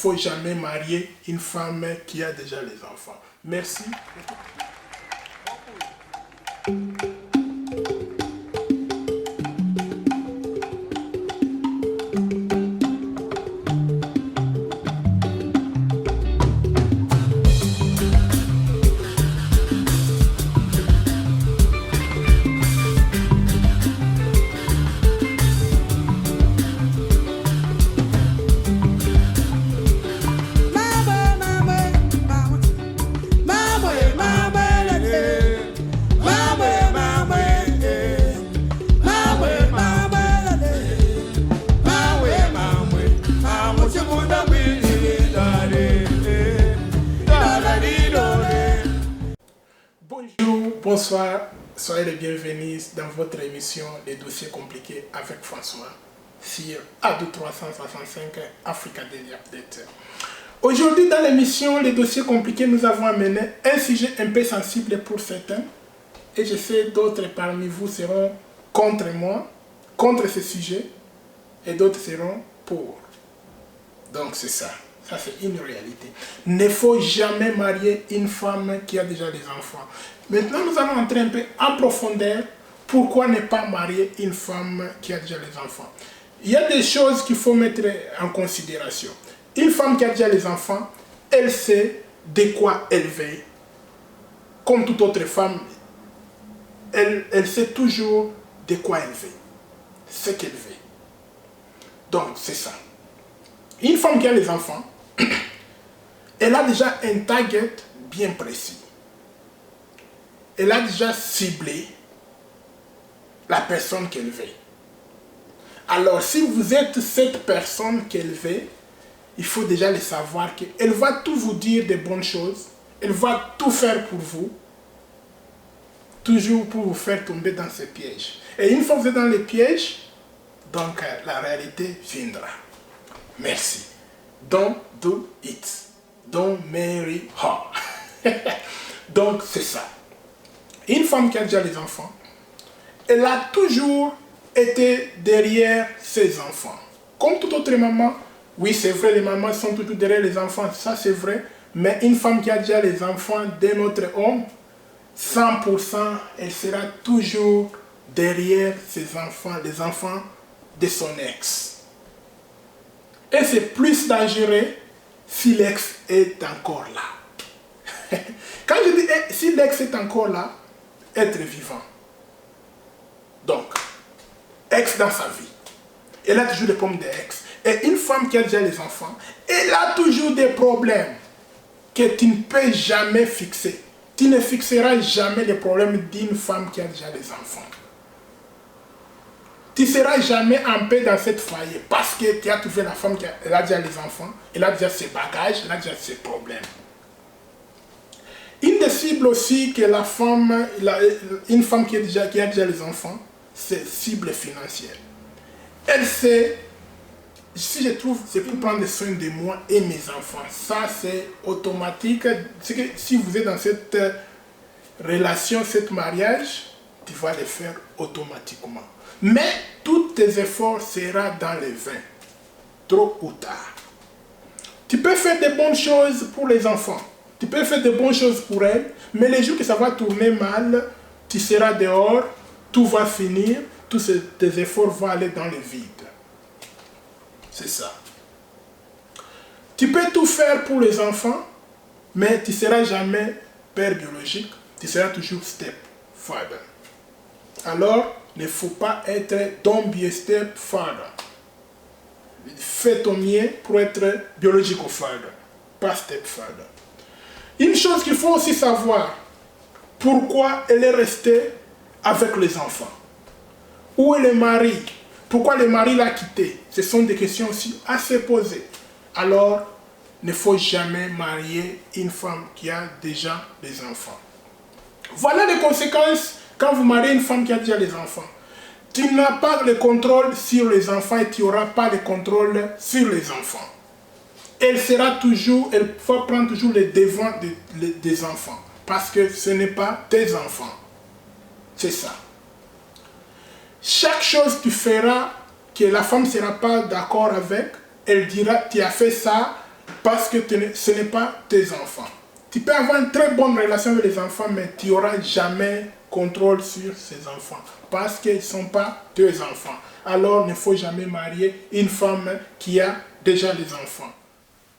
Il ne faut jamais marier une femme qui a déjà les enfants. Merci. Bonjour, bonsoir, soyez les bienvenus dans votre émission Les dossiers compliqués avec François sur A2365 Africa Daily Update. Aujourd'hui dans l'émission Les dossiers compliqués, nous avons amené un sujet un peu sensible pour certains et je sais d'autres parmi vous seront contre moi, contre ce sujet et d'autres seront pour. Donc c'est ça. Ça, c'est une réalité. Il ne faut jamais marier une femme qui a déjà des enfants. Maintenant, nous allons entrer un peu en profondeur. Pourquoi ne pas marier une femme qui a déjà les enfants? Il y a des choses qu'il faut mettre en considération. Une femme qui a déjà les enfants, elle sait de quoi elle veut. Comme toute autre femme, elle sait toujours de quoi elle veut. Ce qu'elle veut. Donc, c'est ça. Une femme qui a les enfants, elle a déjà un target bien précis. Elle a déjà ciblé la personne qu'elle veut. Alors, si vous êtes cette personne qu'elle veut, il faut déjà le savoir qu'elle va tout vous dire de bonnes choses. Elle va tout faire pour vous. Toujours pour vous faire tomber dans ces pièges. Et une fois que vous êtes dans les pièges, donc la réalité viendra. Merci. Don't do it. Don't marry her. Donc, c'est ça. Une femme qui a déjà les enfants, elle a toujours été derrière ses enfants. Comme toute autre maman, oui, c'est vrai, les mamans sont toujours derrière les enfants, ça c'est vrai. Mais une femme qui a déjà les enfants d'un autre homme, 100%, elle sera toujours derrière ses enfants, les enfants de son ex. Et c'est plus dangereux si l'ex est encore là. Quand je dis si l'ex est encore là, être vivant. Donc, ex dans sa vie. Elle a toujours des problèmes d'ex. Et une femme qui a déjà les enfants, elle a toujours des problèmes que tu ne peux jamais fixer. Tu ne fixeras jamais les problèmes d'une femme qui a déjà les enfants. Tu ne seras jamais en paix dans cette foyer parce que tu as trouvé la femme qui a déjà les enfants, elle a déjà ses bagages, elle a déjà ses problèmes. Une des cibles aussi que la femme, une femme qui a déjà les enfants, c'est cible financière. Elle sait, si je trouve, c'est pour prendre soin de moi et mes enfants. Ça, c'est automatique. C'est que si vous êtes dans cette relation, cet mariage, tu vas le faire automatiquement. Mais tous tes efforts seront dans les vains, tôt ou tard. Tu peux faire de bonnes choses pour les enfants, tu peux faire de bonnes choses pour elles, mais les jours que ça va tourner mal, tu seras dehors, tout va finir, tous tes efforts vont aller dans le vide. C'est ça. Tu peux tout faire pour les enfants, mais tu ne seras jamais père biologique, tu seras toujours stepfather. Alors, il ne faut pas être don't be a stepfather. Fais ton mieux pour être biological father, pas stepfather. Une chose qu'il faut aussi savoir, pourquoi elle est restée avec les enfants. Où est le mari? Pourquoi le mari l'a quitté? Ce sont des questions aussi à se poser. Alors, il ne faut jamais marier une femme qui a déjà des enfants. Voilà les conséquences quand vous mariez une femme qui a déjà des enfants. Tu n'as pas le contrôle sur les enfants et tu n'auras pas le contrôle sur les enfants. Elle va prendre toujours le devant des enfants. Parce que ce n'est pas tes enfants. C'est ça. Chaque chose que tu feras que la femme ne sera pas d'accord avec, elle dira, tu as fait ça parce que ce n'est pas tes enfants. Tu peux avoir une très bonne relation avec les enfants, mais tu n'auras jamais contrôle sur ces enfants parce qu'ils ne sont pas tes enfants. Alors, il ne faut jamais marier une femme qui a déjà des enfants.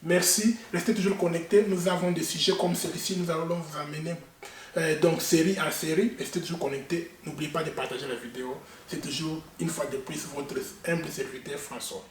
Merci, restez toujours connectés. Nous avons des sujets comme celui-ci. Nous allons vous amener donc série en série. Restez toujours connectés. N'oubliez pas de partager la vidéo. C'est toujours, une fois de plus, votre humble serviteur François.